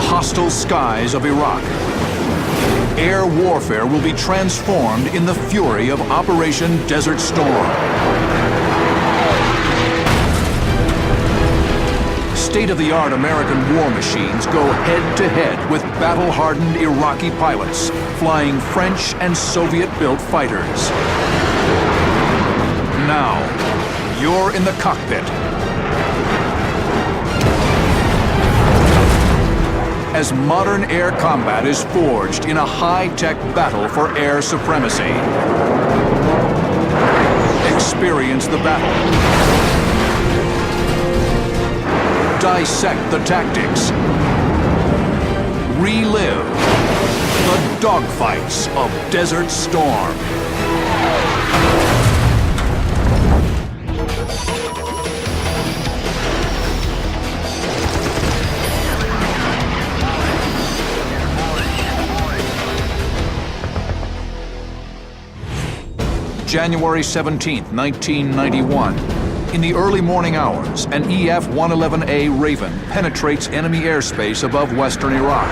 hostile skies of Iraq. Air warfare will be transformed in the fury of Operation Desert Storm. State-of-the-art American war machines go head-to-head with battle-hardened Iraqi pilots flying French and Soviet-built fighters. Now, you're in the cockpit. As modern air combat is forged in a high-tech battle for air supremacy. Experience the battle. Dissect the tactics. Relive the dogfights of Desert Storm. January 17, 1991. In the early morning hours, an EF-111A Raven penetrates enemy airspace above western Iraq.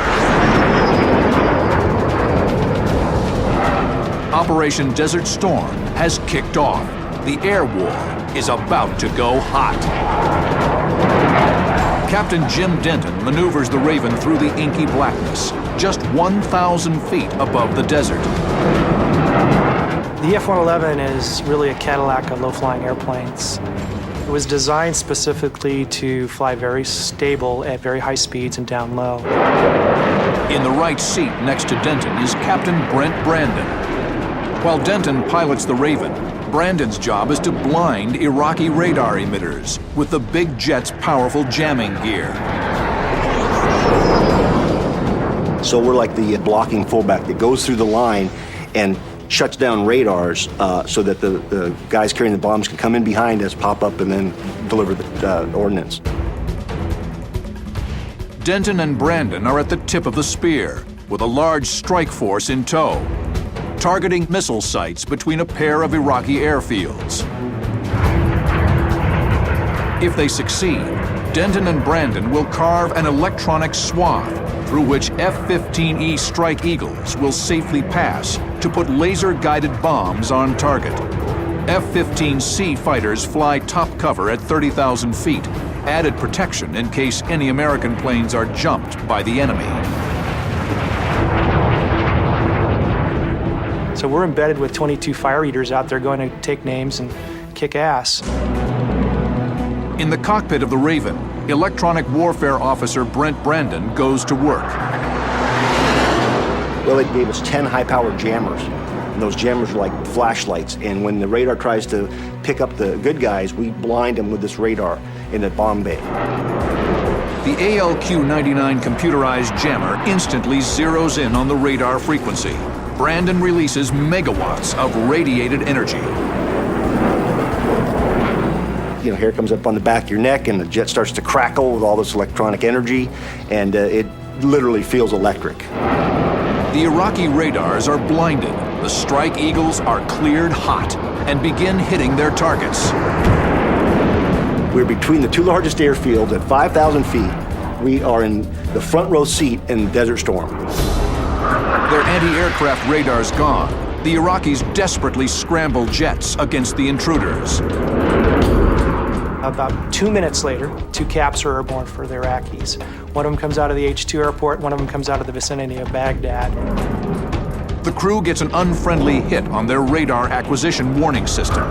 Operation Desert Storm has kicked off. The air war is about to go hot. Captain Jim Denton maneuvers the Raven through the inky blackness, just 1,000 feet above the desert. The F-111 is really a Cadillac of low-flying airplanes. It was designed specifically to fly very stable at very high speeds and down low. In the right seat next to Denton is Captain Brent Brandon. While Denton pilots the Raven, Brandon's job is to blind Iraqi radar emitters with the big jet's powerful jamming gear. So we're like the blocking fullback that goes through the line and shuts down radars so that the guys carrying the bombs can come in behind us, pop up, and then deliver the ordnance. Denton and Brandon are at the tip of the spear, with a large strike force in tow, targeting missile sites between a pair of Iraqi airfields. If they succeed, Denton and Brandon will carve an electronic swath through which F-15E Strike Eagles will safely pass to put laser-guided bombs on target. F-15C fighters fly top cover at 30,000 feet, added protection in case any American planes are jumped by the enemy. So we're embedded with 22 fire eaters out there going to take names and kick ass. In the cockpit of the Raven, electronic warfare officer Brent Brandon goes to work. Well, they gave us 10 high-powered jammers, and those jammers are like flashlights, and when the radar tries to pick up the good guys, we blind them with this radar in the bomb bay. The ALQ-99 computerized jammer instantly zeroes in on the radar frequency. Brandon releases megawatts of radiated energy. You know, hair comes up on the back of your neck, and the jet starts to crackle with all this electronic energy, and it literally feels electric. The Iraqi radars are blinded. The Strike Eagles are cleared hot and begin hitting their targets. We're between the two largest airfields at 5,000 feet. We are in the front row seat in Desert Storm. Their anti-aircraft radars gone, the Iraqis desperately scramble jets against the intruders. About 2 minutes later, 2 caps are airborne for the Iraqis. One of them comes out of the H-2 airport, one of them comes out of the vicinity of Baghdad. The crew gets an unfriendly hit on their radar acquisition warning system.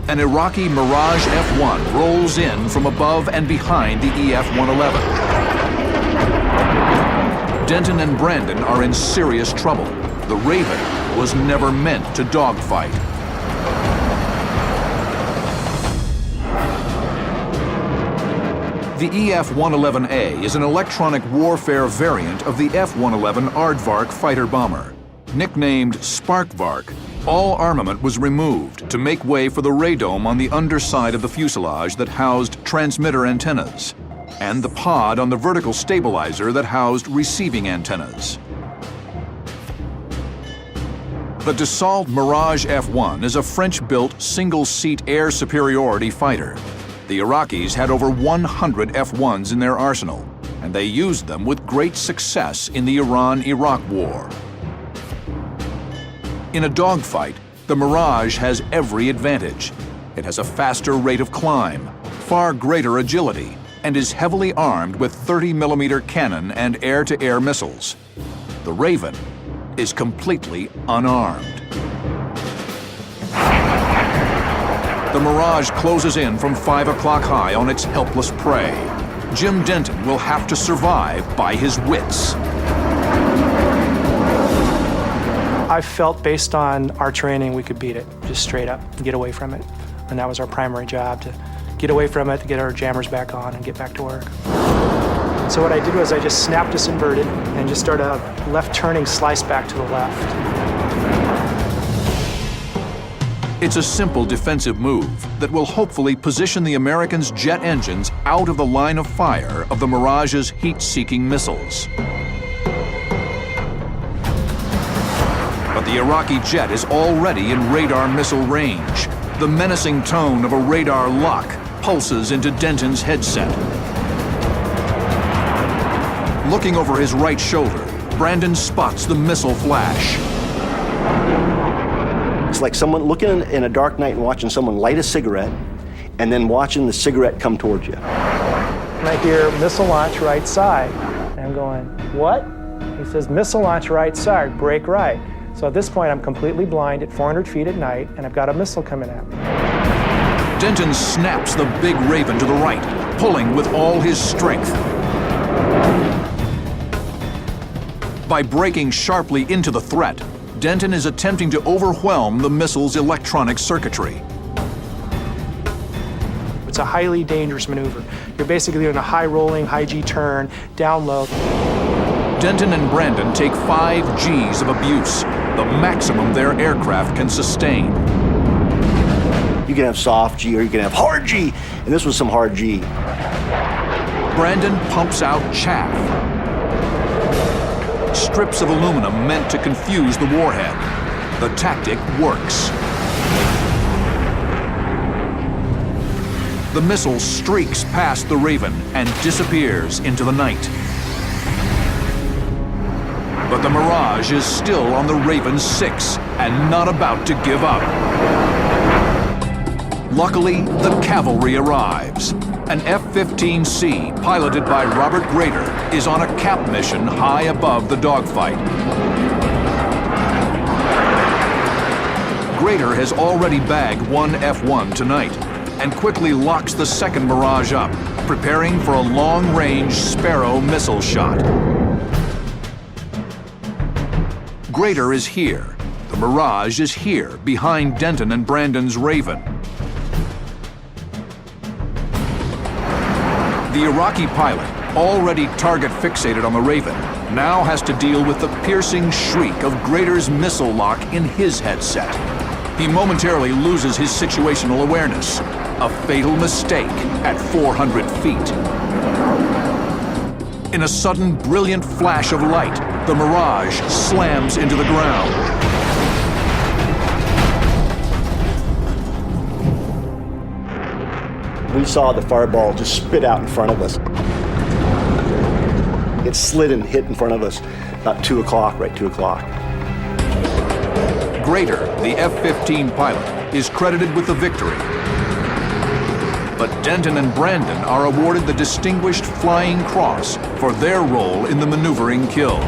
An Iraqi Mirage F-1 rolls in from above and behind the EF-111. Denton and Brandon are in serious trouble. The Raven was never meant to dogfight. The EF-111A is an electronic warfare variant of the F-111 Aardvark fighter bomber. Nicknamed Sparkvark, all armament was removed to make way for the radome on the underside of the fuselage that housed transmitter antennas, and the pod on the vertical stabilizer that housed receiving antennas. The Dassault Mirage F-1 is a French-built single-seat air superiority fighter. The Iraqis had over 100 F-1s in their arsenal, and they used them with great success in the Iran-Iraq War. In a dogfight, the Mirage has every advantage. It has a faster rate of climb, far greater agility, and is heavily armed with 30mm cannon and air-to-air missiles. The Raven is completely unarmed. The Mirage closes in from 5 o'clock high on its helpless prey. Jim Denton will have to survive by his wits. I felt based on our training we could beat it, just straight up, and get away from it. And that was our primary job, to get away from it, to get our jammers back on and get back to work. So what I did was I just snapped us inverted and just started a left turning slice back to the left. It's a simple defensive move that will hopefully position the Americans' jet engines out of the line of fire of the Mirage's heat-seeking missiles. But the Iraqi jet is already in radar missile range. The menacing tone of a radar lock pulses into Denton's headset. Looking over his right shoulder, Brandon spots the missile flash. It's like someone looking in a dark night and watching someone light a cigarette and then watching the cigarette come towards you. And I hear missile launch right side. And I'm going, what? He says, missile launch right side, brake right. So at this point, I'm completely blind at 400 feet at night, and I've got a missile coming at me. Denton snaps the big Raven to the right, pulling with all his strength. By braking sharply into the threat, Denton is attempting to overwhelm the missile's electronic circuitry. It's a highly dangerous maneuver. You're basically doing a high rolling, high G turn, down low. Denton and Brandon take 5 Gs of abuse, the maximum their aircraft can sustain. You can have soft G or you can have hard G, and this was some hard G. Brandon pumps out chaff. Strips of aluminum meant to confuse the warhead. The tactic works. The missile streaks past the Raven and disappears into the night. But the Mirage is still on the Raven's 6 and not about to give up. Luckily, the cavalry arrives. An F-15C, piloted by Robert Grader, is on a cap mission high above the dogfight. Grader has already bagged 1 F-1 tonight and quickly locks the second Mirage up, preparing for a long-range Sparrow missile shot. Grader is here. The Mirage is here, behind Denton and Brandon's Raven. The Iraqi pilot, already target fixated on the Raven, now has to deal with the piercing shriek of Grader's missile lock in his headset. He momentarily loses his situational awareness. A fatal mistake at 400 feet. In a sudden, brilliant flash of light, the Mirage slams into the ground. We saw the fireball just spit out in front of us. It slid and hit in front of us about 2 o'clock, right 2 o'clock. Grader, the F-15 pilot, is credited with the victory. But Denton and Brandon are awarded the Distinguished Flying Cross for their role in the maneuvering kill.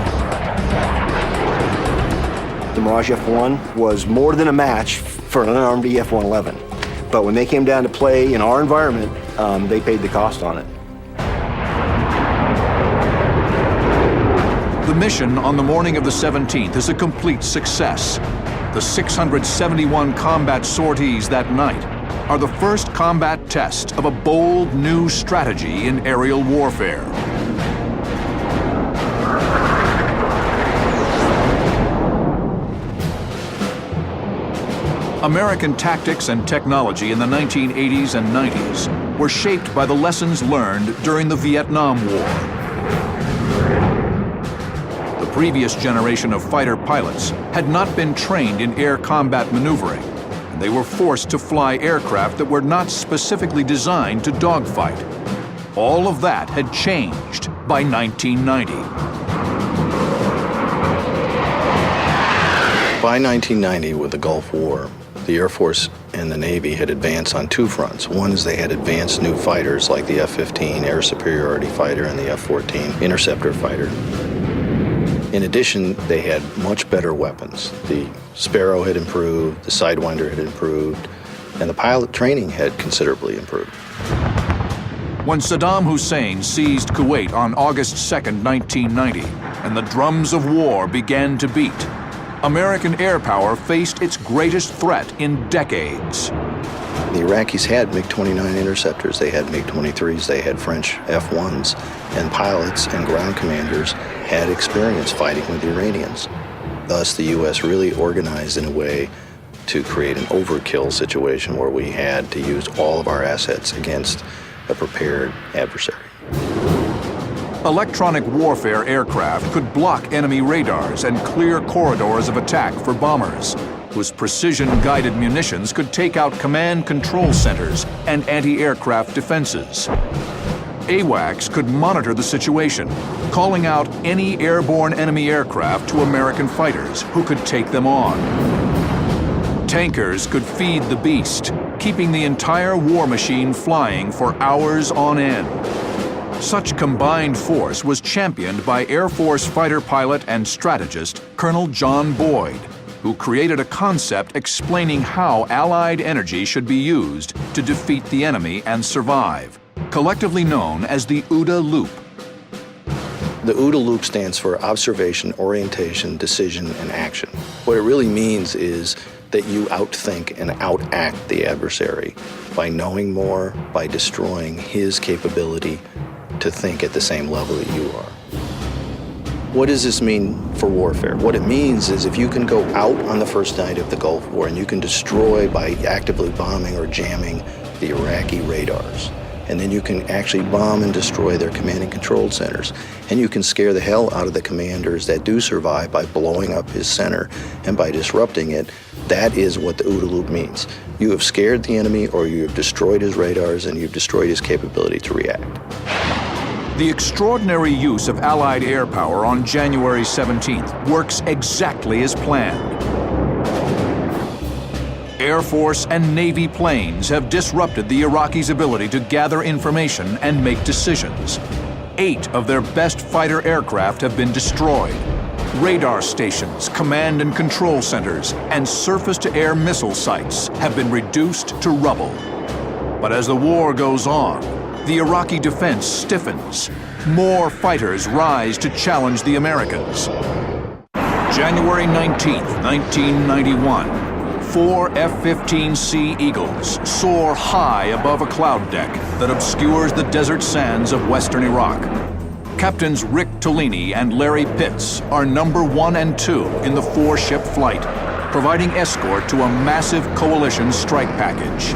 The Mirage F-1 was more than a match for an unarmed EF-111. But when they came down to play in our environment, they paid the cost on it. The mission on the morning of the 17th is a complete success. The 671 combat sorties that night are the first combat test of a bold new strategy in aerial warfare. American tactics and technology in the 1980s and 90s were shaped by the lessons learned during the Vietnam War. The previous generation of fighter pilots had not been trained in air combat maneuvering, and they were forced to fly aircraft that were not specifically designed to dogfight. All of that had changed by 1990. By 1990, with the Gulf War, the Air Force and the Navy had advanced on two fronts. One is they had advanced new fighters like the F-15 Air Superiority Fighter and the F-14 Interceptor Fighter. In addition, they had much better weapons. The Sparrow had improved, the Sidewinder had improved, and the pilot training had considerably improved. When Saddam Hussein seized Kuwait on August 2nd, 1990, and the drums of war began to beat, American air power faced its greatest threat in decades. The Iraqis had MiG-29 interceptors, they had MiG-23s, they had French F-1s, and pilots and ground commanders had experience fighting with the Iranians. Thus, the U.S. really organized in a way to create an overkill situation where we had to use all of our assets against a prepared adversary. Electronic warfare aircraft could block enemy radars and clear corridors of attack for bombers, whose precision-guided munitions could take out command control centers and anti-aircraft defenses. AWACS could monitor the situation, calling out any airborne enemy aircraft to American fighters who could take them on. Tankers could feed the beast, keeping the entire war machine flying for hours on end. Such combined force was championed by Air Force fighter pilot and strategist Colonel John Boyd, who created a concept explaining how Allied energy should be used to defeat the enemy and survive, collectively known as the OODA Loop. The OODA Loop stands for Observation, Orientation, Decision, and Action. What it really means is that you outthink and outact the adversary by knowing more, by destroying his capability to think at the same level that you are. What does this mean for warfare? What it means is if you can go out on the first night of the Gulf War and you can destroy by actively bombing or jamming the Iraqi radars, and then you can actually bomb and destroy their command and control centers, and you can scare the hell out of the commanders that do survive by blowing up his center and by disrupting it, that is what the OODA Loop means. You have scared the enemy, or you have destroyed his radars, and you've destroyed his capability to react. The extraordinary use of Allied air power on January 17th works exactly as planned. Air Force and Navy planes have disrupted the Iraqis' ability to gather information and make decisions. 8 of their best fighter aircraft have been destroyed. Radar stations, command and control centers, and surface-to-air missile sites have been reduced to rubble. But as the war goes on, the Iraqi defense stiffens. More fighters rise to challenge the Americans. January 19th, 1991, 4 F-15C Eagles soar high above a cloud deck that obscures the desert sands of western Iraq. Captains Rick Tolini and Larry Pitts are number 1 and 2 in the 4-ship flight, providing escort to a massive coalition strike package.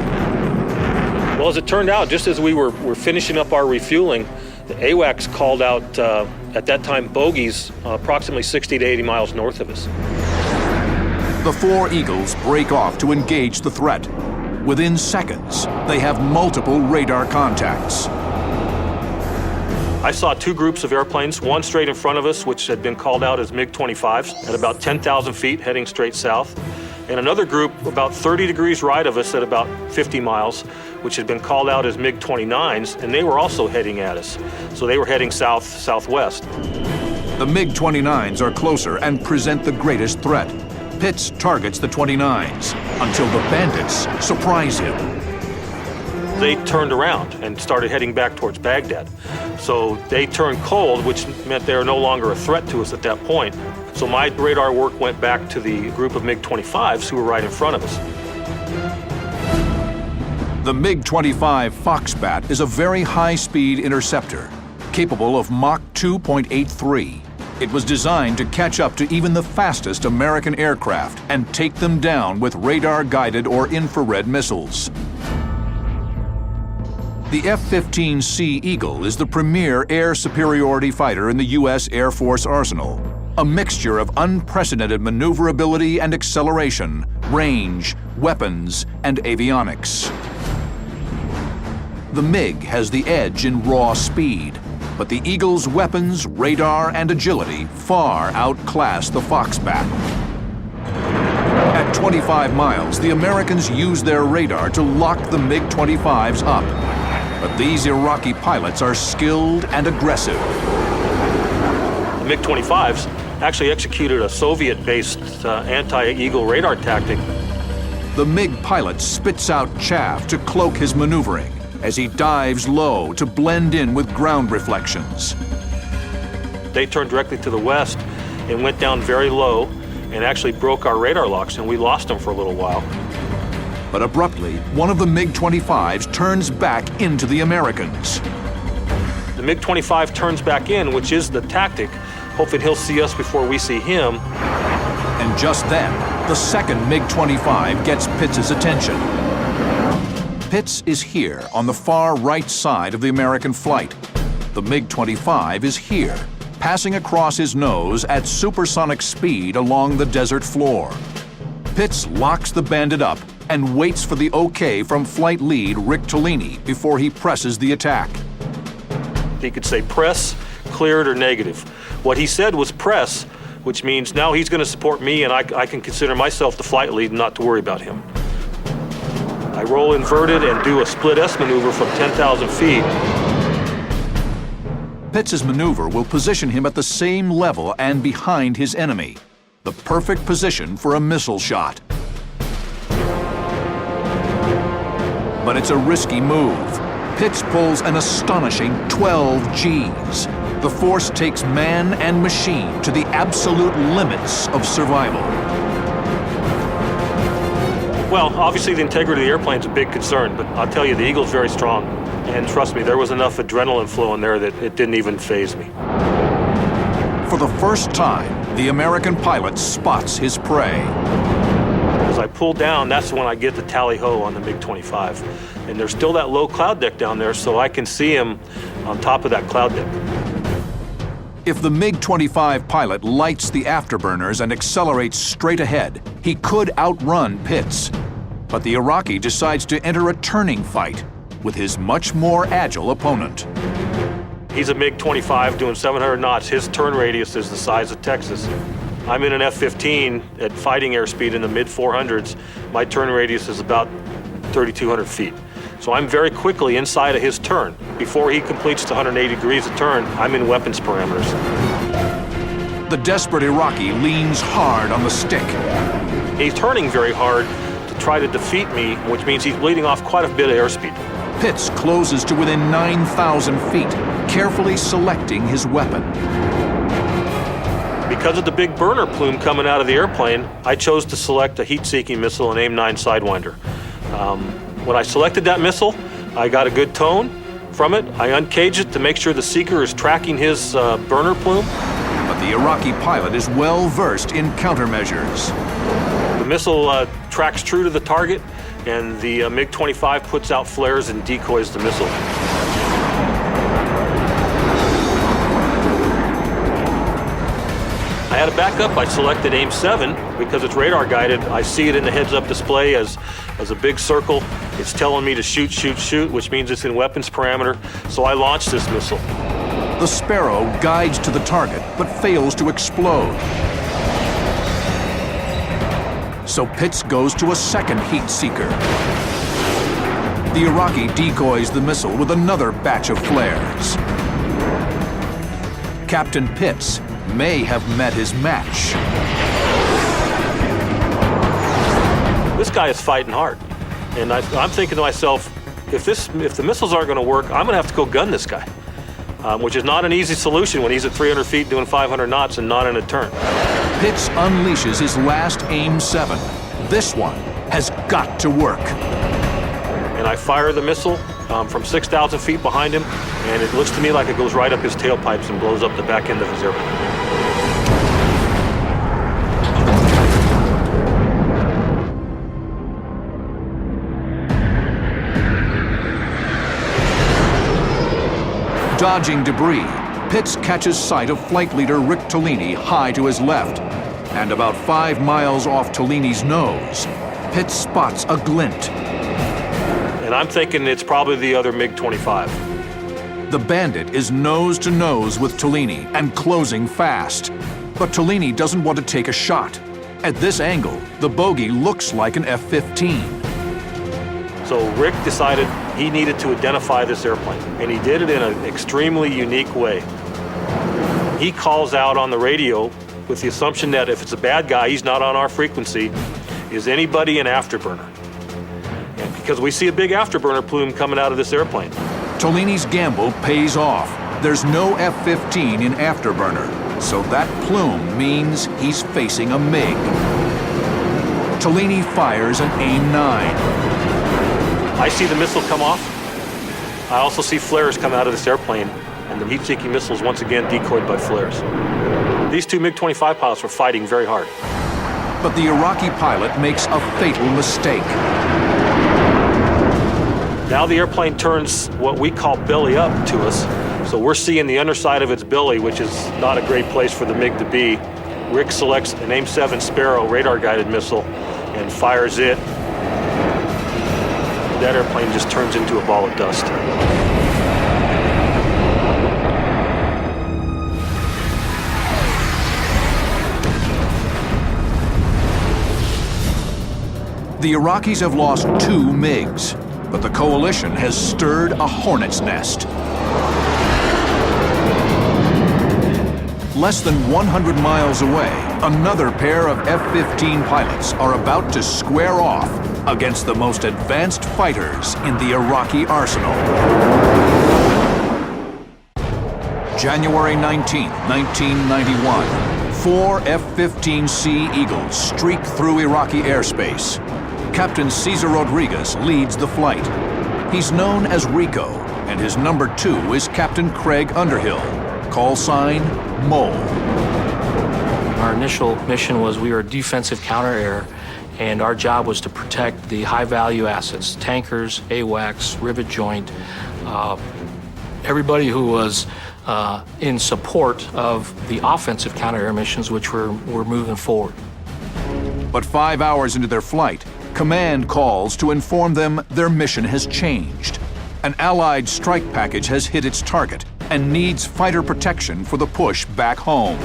Well, as it turned out, just as we were finishing up our refueling, the AWACS called out, at that time, bogies approximately 60 to 80 miles north of us. The 4 Eagles break off to engage the threat. Within seconds, they have multiple radar contacts. I saw 2 groups of airplanes, one straight in front of us, which had been called out as MiG-25s at about 10,000 feet heading straight south, and another group about 30 degrees right of us at about 50 miles, which had been called out as MiG-29s, and they were also heading at us. So they were heading south-southwest. The MiG-29s are closer and present the greatest threat. Pitts targets the 29s until the bandits surprise him. They turned around and started heading back towards Baghdad. So they turned cold, which meant they were no longer a threat to us at that point. So my radar work went back to the group of MiG-25s who were right in front of us. The MiG-25 Foxbat is a very high-speed interceptor, capable of Mach 2.83. It was designed to catch up to even the fastest American aircraft and take them down with radar-guided or infrared missiles. The F-15C Eagle is the premier air superiority fighter in the U.S. Air Force arsenal, a mixture of unprecedented maneuverability and acceleration, range, weapons, and avionics. The MiG has the edge in raw speed, but the Eagle's weapons, radar, and agility far outclass the Foxbat. At 25 miles, the Americans use their radar to lock the MiG-25s up. But these Iraqi pilots are skilled and aggressive. The MiG-25s actually executed a Soviet-based anti-Eagle radar tactic. The MiG pilot spits out chaff to cloak his maneuvering as he dives low to blend in with ground reflections. They turned directly to the west and went down very low and actually broke our radar locks, and we lost them for a little while. But abruptly, one of the MiG-25s turns back into the Americans. The MiG-25 turns back in, which is the tactic, hoping he'll see us before we see him. And just then, the second MiG-25 gets Pitts' attention. Pitts is here on the far right side of the American flight. The MiG-25 is here, passing across his nose at supersonic speed along the desert floor. Pitts locks the bandit up and waits for the okay from flight lead Rick Tolini before he presses the attack. He could say press, cleared, or negative. What he said was press, which means now he's going to support me and I can consider myself the flight lead and not to worry about him. I roll inverted and do a split S maneuver from 10,000 feet. Pitts' maneuver will position him at the same level and behind his enemy, the perfect position for a missile shot. But it's a risky move. Pitts pulls an astonishing 12 Gs. The force takes man and machine to the absolute limits of survival. Well, obviously the integrity of the airplane's a big concern, but I'll tell you, the Eagle's very strong. And trust me, there was enough adrenaline flow in there that it didn't even faze me. For the first time, the American pilot spots his prey. As I pull down, that's when I get the tally-ho on the MiG-25. And there's still that low cloud deck down there, so I can see him on top of that cloud deck. If the MiG-25 pilot lights the afterburners and accelerates straight ahead, he could outrun Pitts. But the Iraqi decides to enter a turning fight with his much more agile opponent. He's a MiG-25 doing 700 knots. His turn radius is the size of Texas. I'm in an F-15 at fighting airspeed in the mid-400s. My turn radius is about 3,200 feet. So I'm very quickly inside of his turn. Before he completes the 180 degrees of turn, I'm in weapons parameters. The desperate Iraqi leans hard on the stick. He's turning very hard to try to defeat me, which means he's bleeding off quite a bit of airspeed. Pitts closes to within 9,000 feet, carefully selecting his weapon. Because of the big burner plume coming out of the airplane, I chose to select a heat-seeking missile, an AIM-9 Sidewinder. When I selected that missile, I got a good tone from it. I uncaged it to make sure the seeker is tracking his burner plume. But the Iraqi pilot is well versed in countermeasures. The missile tracks true to the target, and the MiG-25 puts out flares and decoys the missile. I had a backup. I selected AIM-7 because it's radar guided. I see it in the heads-up display as a big circle. It's telling me to shoot, shoot, shoot, which means it's in weapons parameter. So I launched this missile. The Sparrow guides to the target, but fails to explode. So Pitts goes to a second heat seeker. The Iraqi decoys the missile with another batch of flares. Captain Pitts may have met his match. This guy is fighting hard. And I'm thinking to myself, if the missiles aren't going to work, I'm going to have to go gun this guy, which is not an easy solution when he's at 300 feet doing 500 knots and not in a turn. Pitts unleashes his last AIM-7. This one has got to work. And I fire the missile from 6,000 feet behind him, and it looks to me like it goes right up his tailpipes and blows up the back end of his airplane. Dodging debris, Pitts catches sight of flight leader Rick Tolini high to his left. And about 5 miles off Tellini's nose, Pitt spots a glint. And I'm thinking it's probably the other MiG-25. The Bandit is nose to nose with Tellini and closing fast. But Tellini doesn't want to take a shot. At this angle, the bogey looks like an F-15. So Rick decided he needed to identify this airplane, and he did it in an extremely unique way. He calls out on the radio with the assumption that if it's a bad guy, he's not on our frequency, is anybody an afterburner? And because we see a big afterburner plume coming out of this airplane. Tellini's gamble pays off. There's no F-15 in afterburner, so that plume means he's facing a MiG. Tellini fires an AIM-9. I see the missile come off. I also see flares come out of this airplane, and the heat-seeking missiles once again decoyed by flares. These two MiG-25 pilots were fighting very hard. But the Iraqi pilot makes a fatal mistake. Now the airplane turns what we call belly up to us, so we're seeing the underside of its belly, which is not a great place for the MiG to be. Rick selects an AIM-7 Sparrow radar-guided missile and fires it. That airplane just turns into a ball of dust. The Iraqis have lost 2 MiGs, but the coalition has stirred a hornet's nest. Less than 100 miles away, another pair of F-15 pilots are about to square off against the most advanced fighters in the Iraqi arsenal. January 19, 1991, 4 F-15C Eagles streak through Iraqi airspace. Captain Cesar Rodriguez leads the flight. He's known as Rico, and his number 2 is Captain Craig Underhill, call sign Mole. Our initial mission was we were defensive counter-air, and our job was to protect the high-value assets, tankers, AWACS, rivet joint, everybody who was in support of the offensive counter-air missions which were moving forward. But 5 hours into their flight, command calls to inform them their mission has changed. An Allied strike package has hit its target and needs fighter protection for the push back home.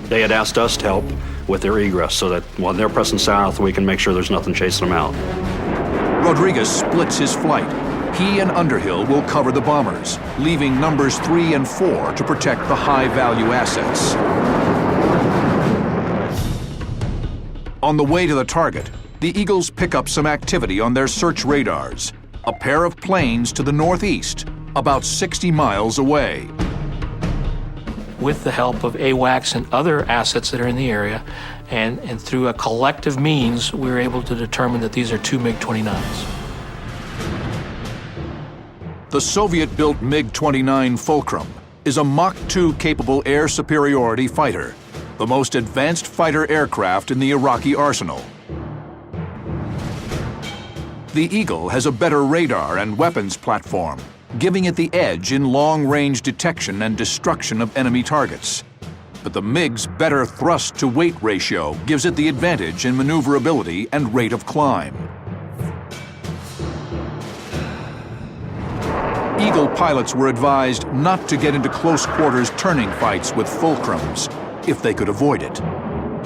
They had asked us to help with their egress so that while they're pressing south, we can make sure there's nothing chasing them out. Rodriguez splits his flight. He and Underhill will cover the bombers, leaving numbers 3 and 4 to protect the high-value assets. On the way to the target, the Eagles pick up some activity on their search radars. A pair of planes to the northeast, about 60 miles away. With the help of AWACS and other assets that are in the area, and through a collective means, we were able to determine that these are 2 MiG-29s. The Soviet-built MiG-29 Fulcrum is a Mach 2 capable air superiority fighter, the most advanced fighter aircraft in the Iraqi arsenal. The Eagle has a better radar and weapons platform, giving it the edge in long-range detection and destruction of enemy targets. But the MiG's better thrust-to-weight ratio gives it the advantage in maneuverability and rate of climb. Eagle pilots were advised not to get into close-quarters turning fights with Fulcrums if they could avoid it,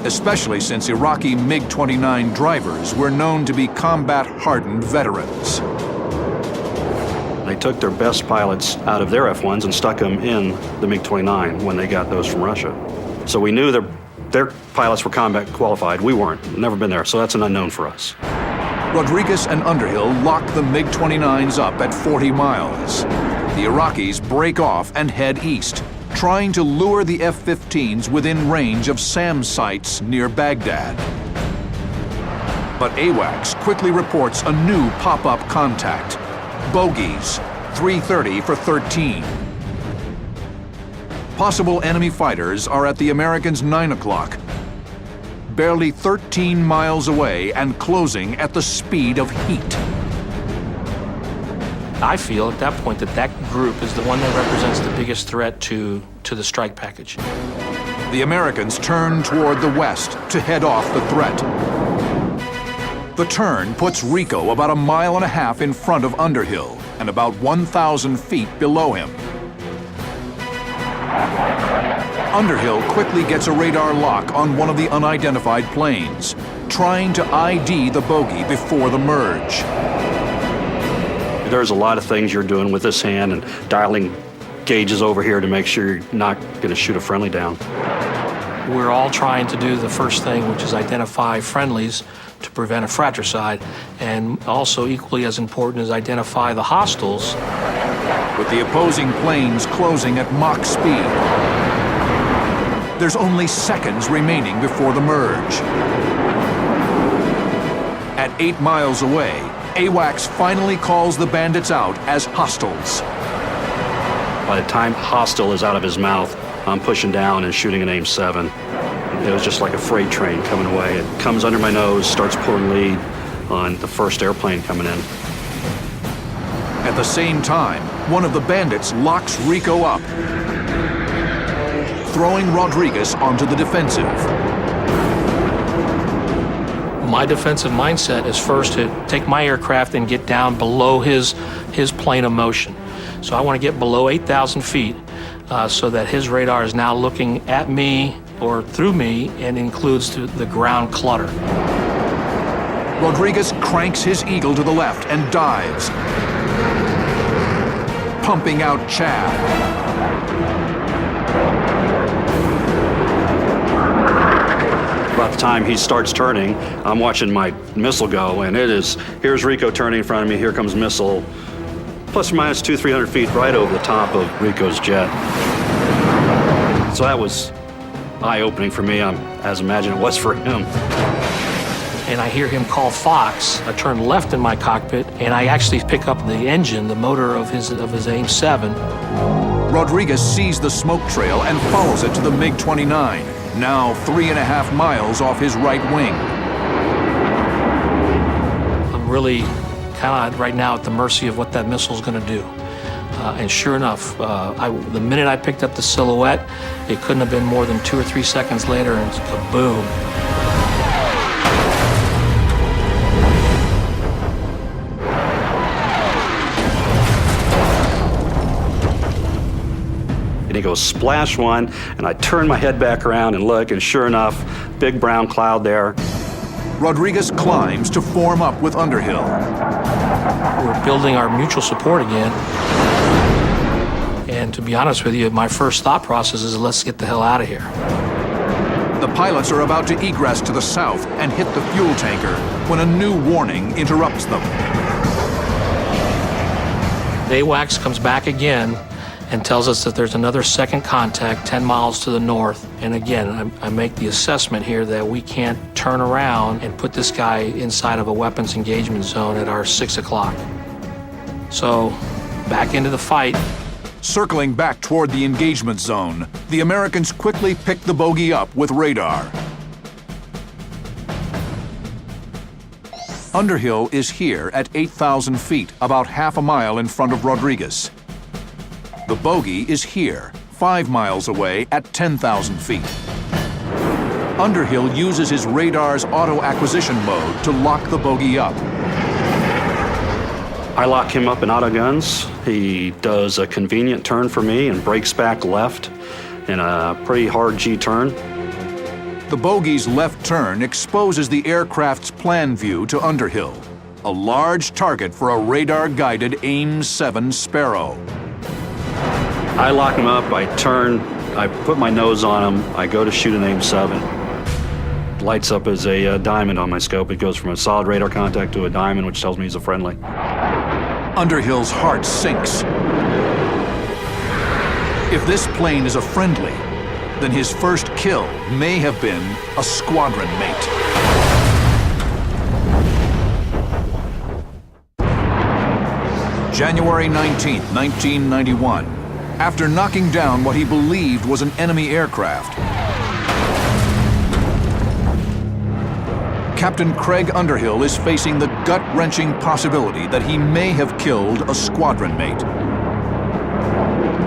especially since Iraqi MiG-29 drivers were known to be combat-hardened veterans. They took their best pilots out of their F-1s and stuck them in the MiG-29 when they got those from Russia. So we knew their pilots were combat qualified. We weren't, never been there, so that's an unknown for us. Rodriguez and Underhill lock the MiG-29s up at 40 miles. The Iraqis break off and head east, trying to lure the F-15s within range of SAM sites near Baghdad. But AWACS quickly reports a new pop-up contact. Bogies, 330 for 13. Possible enemy fighters are at the Americans' 9 o'clock, barely 13 miles away and closing at the speed of heat. I feel at that point that that group is the one that represents the biggest threat to the strike package. The Americans turn toward the west to head off the threat. The turn puts Rico about 1.5 miles in front of Underhill and about 1,000 feet below him. Underhill quickly gets a radar lock on one of the unidentified planes, trying to ID the bogey before the merge. There's a lot of things you're doing with this hand and dialing gauges over here to make sure you're not going to shoot a friendly down. We're all trying to do the first thing, which is identify friendlies to prevent a fratricide, and also equally as important is identify the hostiles. With the opposing planes closing at Mach speed, there's only seconds remaining before the merge. At 8 miles away, AWACS finally calls the bandits out as hostiles. By the time hostile is out of his mouth, I'm pushing down and shooting an AIM-7. It was just like a freight train coming away. It comes under my nose, starts pulling lead on the first airplane coming in. At the same time, one of the bandits locks Rico up, throwing Rodriguez onto the defensive. My defensive mindset is first to take my aircraft and get down below his plane of motion. So I want to get below 8,000 feet so that his radar is now looking at me or through me and includes the ground clutter. Rodriguez cranks his Eagle to the left and dives, pumping out chaff. About the time he starts turning, I'm watching my missile go, and here's Rico turning in front of me, here comes missile, plus or minus 200-300 feet right over the top of Rico's jet. So that was eye-opening for me, as imagine it was for him. And I hear him call Fox. I turn left in my cockpit, and I actually pick up the engine, the motor of his AIM-7. Rodriguez sees the smoke trail and follows it to the MiG-29, now 3.5 miles off his right wing. I'm really kind of right now at the mercy of what that missile's going to do. And sure enough, the minute I picked up the silhouette, it couldn't have been more than 2 or 3 seconds later, and it's kaboom. And he goes splash one, and I turn my head back around and look, and sure enough, big brown cloud there. Rodriguez climbs to form up with Underhill. We're building our mutual support again. And to be honest with you, my first thought process is let's get the hell out of here. The pilots are about to egress to the south and hit the fuel tanker when a new warning interrupts them. AWACS comes back again and tells us that there's another second contact 10 miles to the north. And again, I make the assessment here that we can't turn around and put this guy inside of a weapons engagement zone at our 6 o'clock. So back into the fight. Circling back toward the engagement zone, the Americans quickly pick the bogey up with radar. Underhill is here at 8,000 feet, about half a mile in front of Rodriguez. The bogey is here, 5 miles away at 10,000 feet. Underhill uses his radar's auto-acquisition mode to lock the bogey up. I lock him up in auto guns. He does a convenient turn for me and breaks back left in a pretty hard G-turn. The bogey's left turn exposes the aircraft's plan view to Underhill, a large target for a radar-guided AIM-7 Sparrow. I lock him up, I turn, I put my nose on him, I go to shoot an AIM-7. Lights up as a diamond on my scope. It goes from a solid radar contact to a diamond, which tells me he's a friendly. Underhill's heart sinks. If this plane is a friendly, then his first kill may have been a squadron mate. January 19th, 1991. After knocking down what he believed was an enemy aircraft, Captain Craig Underhill is facing the gut-wrenching possibility that he may have killed a squadron mate.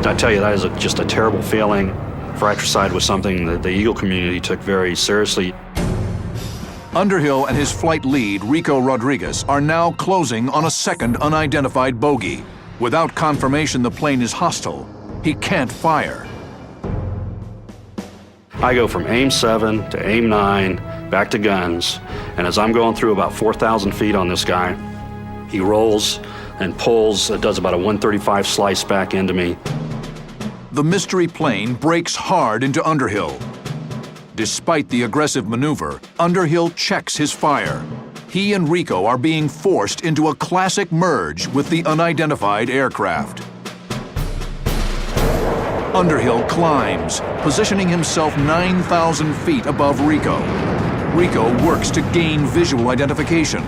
I tell you, that is just a terrible feeling. Fratricide was something that the Eagle community took very seriously. Underhill and his flight lead, Rico Rodriguez, are now closing on a second unidentified bogey. Without confirmation the plane is hostile, he can't fire. I go from aim 7 to aim 9, back to guns, and as I'm going through about 4,000 feet on this guy, he rolls and pulls, does about a 135 slice back into me. The mystery plane breaks hard into Underhill. Despite the aggressive maneuver, Underhill checks his fire. He and Rico are being forced into a classic merge with the unidentified aircraft. Underhill climbs, positioning himself 9,000 feet above Rico. Rico works to gain visual identification.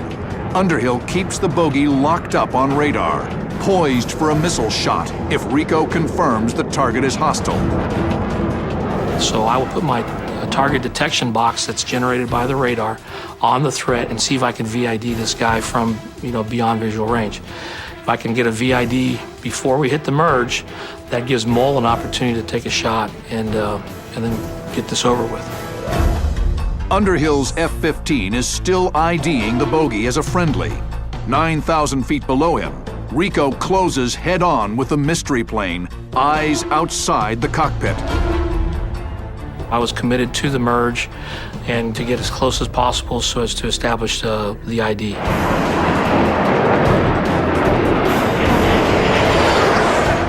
Underhill keeps the bogey locked up on radar, poised for a missile shot if Rico confirms the target is hostile. So I will put my target detection box that's generated by the radar on the threat and see if I can VID this guy from, beyond visual range. If I can get a VID before we hit the merge, that gives Mole an opportunity to take a shot and then get this over with. Underhill's F-15 is still IDing the bogey as a friendly. 9,000 feet below him, Rico closes head-on with the mystery plane, eyes outside the cockpit. I was committed to the merge and to get as close as possible so as to establish the ID.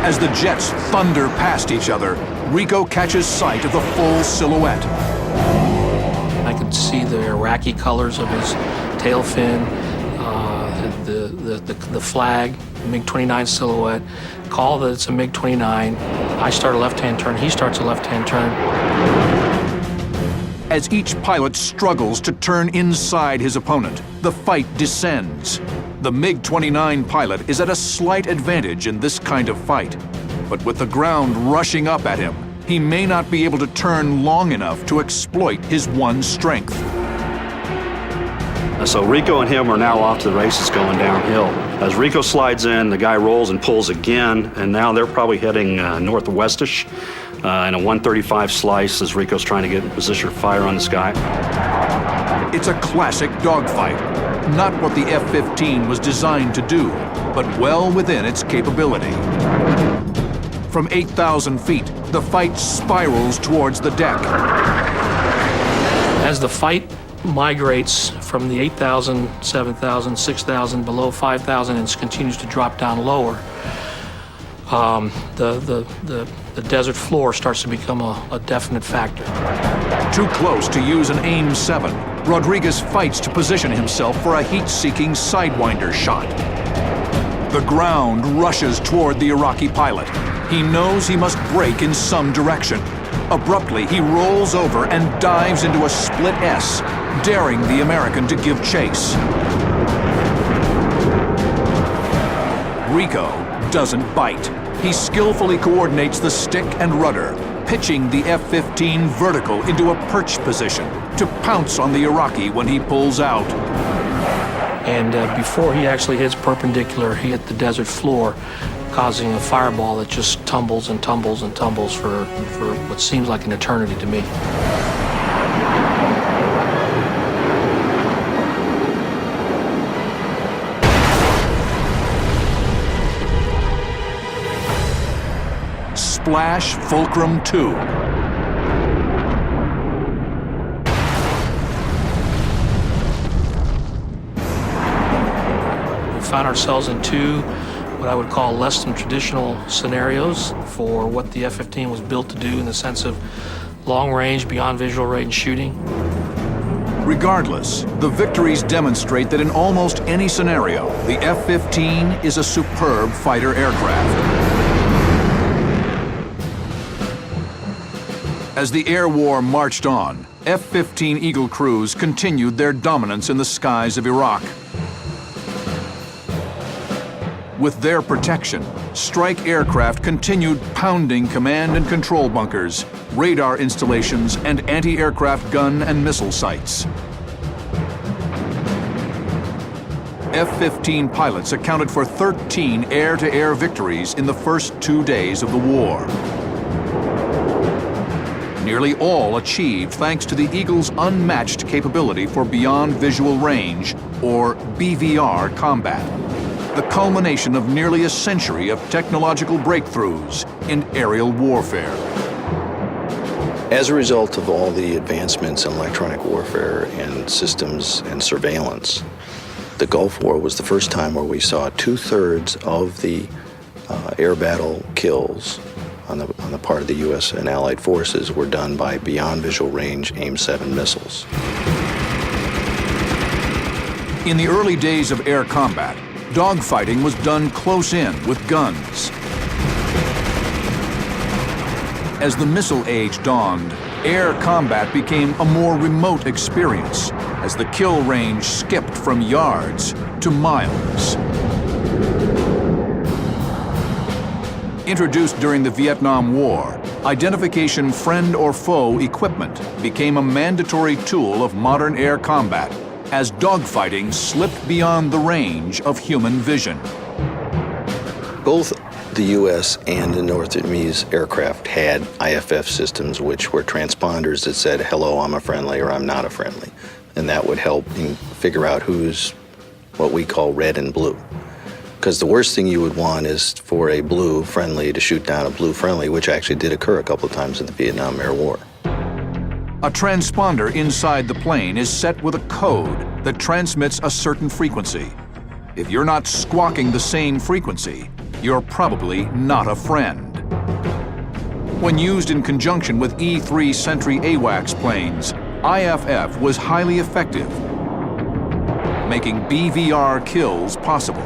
As the jets thunder past each other, Rico catches sight of the full silhouette. I could see the Iraqi colors of his tail fin, the flag, MiG-29 silhouette. Call that it's a MiG-29. I start a left-hand turn, he starts a left-hand turn. As each pilot struggles to turn inside his opponent, the fight descends. The MiG-29 pilot is at a slight advantage in this kind of fight, but with the ground rushing up at him, he may not be able to turn long enough to exploit his one strength. So Rico and him are now off to the races going downhill. As Rico slides in, the guy rolls and pulls again, and now they're probably heading northwestish in a 135 slice as Rico's trying to get in position to fire on this guy. It's a classic dogfight. Not what the F-15 was designed to do, but well within its capability. From 8,000 feet, the fight spirals towards the deck. As the fight migrates from the 8,000, 7,000, 6,000, below 5,000 and continues to drop down lower, the desert floor starts to become a definite factor. Too close to use an aim 7, Rodriguez fights to position himself for a heat-seeking sidewinder shot. The ground rushes toward the Iraqi pilot. He knows he must brake in some direction. Abruptly, he rolls over and dives into a split S, daring the American to give chase. Rico doesn't bite. He skillfully coordinates the stick and rudder, pitching the F-15 vertical into a perch position to pounce on the Iraqi when he pulls out. And before he actually hits perpendicular, he hit the desert floor, causing a fireball that just tumbles and tumbles and tumbles for what seems like an eternity to me. Splash Fulcrum 2. We found ourselves in two what I would call less than traditional scenarios for what the F-15 was built to do in the sense of long range, beyond visual range shooting. Regardless, the victories demonstrate that in almost any scenario, the F-15 is a superb fighter aircraft. As the air war marched on, F-15 Eagle crews continued their dominance in the skies of Iraq. With their protection, strike aircraft continued pounding command and control bunkers, radar installations, and anti-aircraft gun and missile sites. F-15 pilots accounted for 13 air-to-air victories in the first 2 days of the war. nearly all achieved thanks to the Eagle's unmatched capability for beyond visual range, or BVR, combat, the culmination of nearly a century of technological breakthroughs in aerial warfare. As a result of all the advancements in electronic warfare and systems and surveillance, the Gulf War was the first time where we saw 2/3 of the air battle kills on the part of the U.S. and Allied forces were done by beyond visual range AIM-7 missiles. In the early days of air combat, dogfighting was done close in with guns. As the missile age dawned, air combat became a more remote experience as the kill range skipped from yards to miles. Introduced during the Vietnam War, identification friend or foe equipment became a mandatory tool of modern air combat as dogfighting slipped beyond the range of human vision. Both the U.S. and the North Vietnamese aircraft had IFF systems, which were transponders that said, hello, I'm a friendly, or I'm not a friendly. And that would help figure out who's what we call red and blue. Because the worst thing you would want is for a blue friendly to shoot down a blue friendly, which actually did occur a couple of times in the Vietnam Air War. A transponder inside the plane is set with a code that transmits a certain frequency. If you're not squawking the same frequency, you're probably not a friend. When used in conjunction with E-3 Sentry AWACS planes, IFF was highly effective, making BVR kills possible.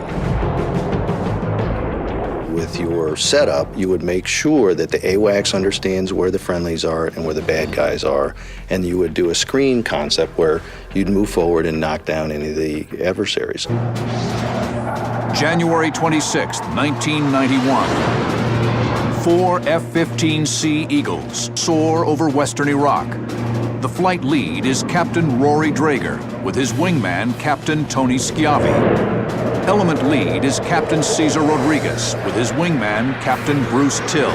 With your setup, you would make sure that the AWACS understands where the friendlies are and where the bad guys are, and you would do a screen concept where you'd move forward and knock down any of the adversaries. January 26, 1991. 4 F-15C Eagles soar over western Iraq. The flight lead is Captain Rory Drager, with his wingman, Captain Tony Schiavi. Element lead is Captain Cesar Rodriguez, with his wingman, Captain Bruce Till.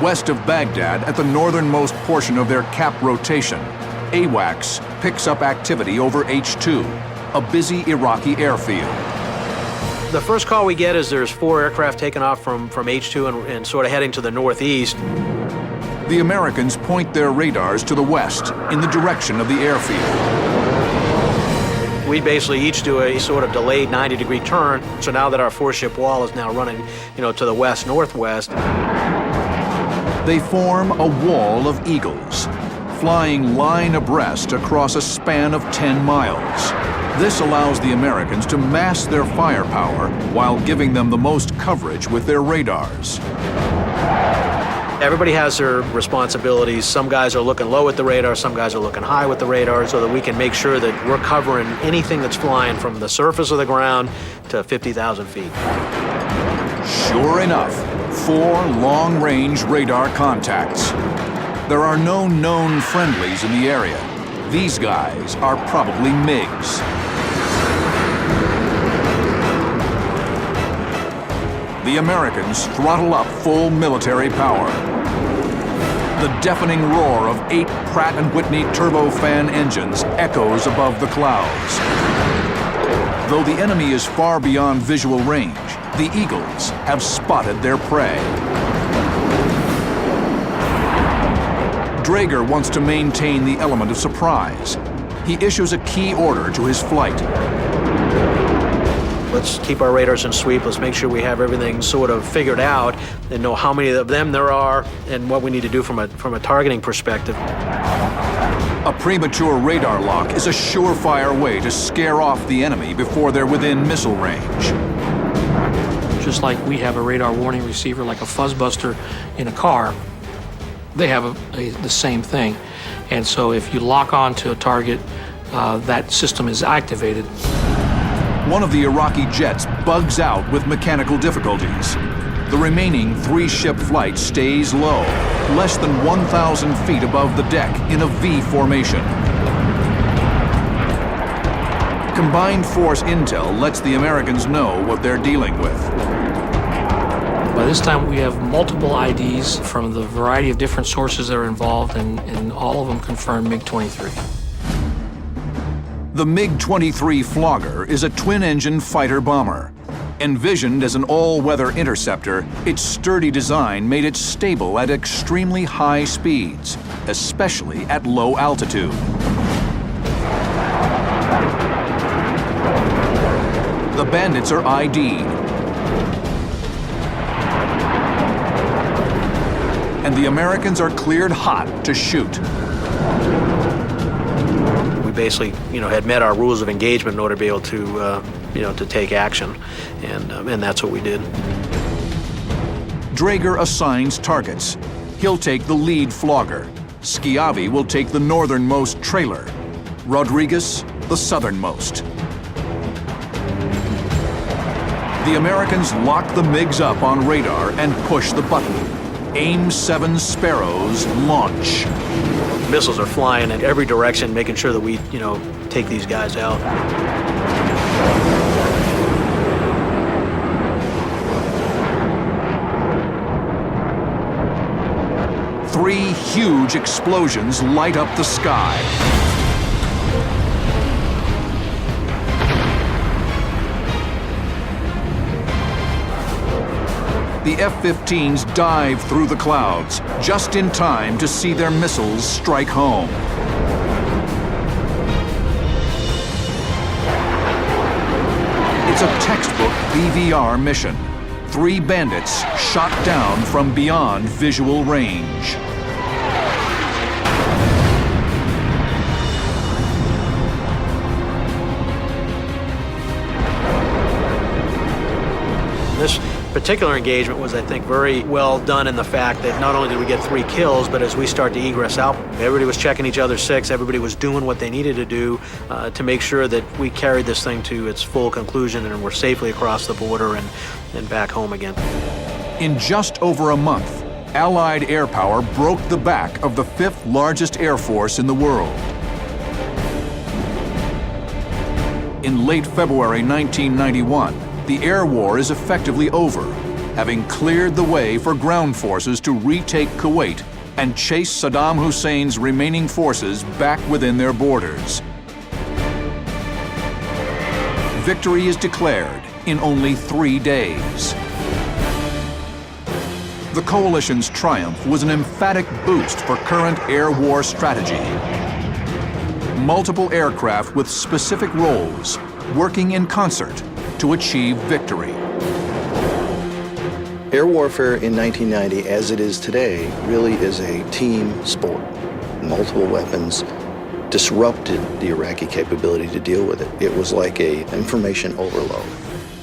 West of Baghdad, at the northernmost portion of their cap rotation, AWACS picks up activity over H-2, a busy Iraqi airfield. The first call we get is there's 4 aircraft taking off from H-2 and sort of heading to the northeast. The Americans point their radars to the west, in the direction of the airfield. We basically each do a sort of delayed 90-degree turn. So now that our 4-ship wall is now running, to the west-northwest. They form a wall of eagles, flying line abreast across a span of 10 miles. This allows the Americans to mass their firepower while giving them the most coverage with their radars. Everybody has their responsibilities. Some guys are looking low at the radar, some guys are looking high with the radar, so that we can make sure that we're covering anything that's flying from the surface of the ground to 50,000 feet. Sure enough, 4 long-range radar contacts. There are no known friendlies in the area. These guys are probably MiGs. The Americans throttle up full military power. The deafening roar of 8 Pratt & Whitney turbofan engines echoes above the clouds. Though the enemy is far beyond visual range, the Eagles have spotted their prey. Drager wants to maintain the element of surprise. He issues a key order to his flight. Let's keep our radars in sweep. Let's make sure we have everything sort of figured out and know how many of them there are and what we need to do from a targeting perspective. A premature radar lock is a surefire way to scare off the enemy before they're within missile range. Just like we have a radar warning receiver, like a fuzzbuster in a car, they have the same thing. And so if you lock on to a target, that system is activated. One of the Iraqi jets bugs out with mechanical difficulties. The remaining 3-ship flight stays low, less than 1,000 feet above the deck in a V formation. Combined force intel lets the Americans know what they're dealing with. By this time, we have multiple IDs from the variety of different sources that are involved, and all of them confirm MiG-23. The MiG-23 Flogger is a twin-engine fighter-bomber. Envisioned as an all-weather interceptor, its sturdy design made it stable at extremely high speeds, especially at low altitude. The bandits are ID'd, and the Americans are cleared hot to shoot. We basically, had met our rules of engagement in order to be able to, to take action, and that's what we did. Draeger assigns targets. He'll take the lead Flogger. Schiavi will take the northernmost trailer. Rodriguez, the southernmost. The Americans lock the MiGs up on radar and push the button. AIM-7 Sparrows launch. Missiles are flying in every direction, making sure that we, take these guys out. Three huge explosions light up the sky. The F-15s dive through the clouds, just in time to see their missiles strike home. It's a textbook BVR mission. 3 bandits shot down from beyond visual range. This particular engagement was, I think, very well done in the fact that not only did we get 3 kills, but as we start to egress out, everybody was checking each other's six, everybody was doing what they needed to do to make sure that we carried this thing to its full conclusion and were safely across the border and back home again. In just over a month, Allied air power broke the back of the 5th largest air force in the world. In late February 1991, the air war is effectively over, having cleared the way for ground forces to retake Kuwait and chase Saddam Hussein's remaining forces back within their borders. Victory is declared in only 3 days. The coalition's triumph was an emphatic boost for current air war strategy. Multiple aircraft with specific roles working in concert to achieve victory. Air warfare in 1990, as it is today, really is a team sport. Multiple weapons disrupted the Iraqi capability to deal with it. It was like an information overload.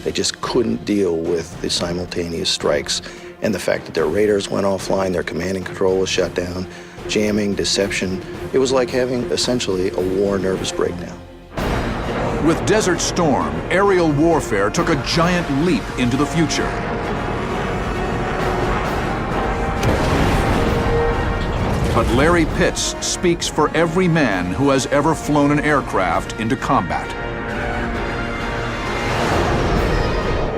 They just couldn't deal with the simultaneous strikes and the fact that their radars went offline, their command and control was shut down, jamming, deception. It was like having essentially a war nervous breakdown. With Desert Storm, aerial warfare took a giant leap into the future. But Larry Pitts speaks for every man who has ever flown an aircraft into combat.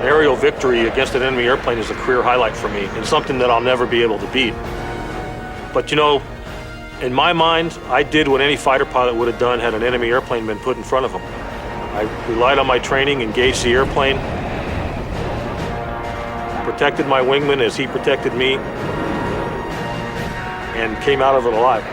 Aerial victory against an enemy airplane is a career highlight for me and something that I'll never be able to beat. But in my mind, I did what any fighter pilot would have done had an enemy airplane been put in front of him. I relied on my training, engaged the airplane, protected my wingman as he protected me, and came out of it alive.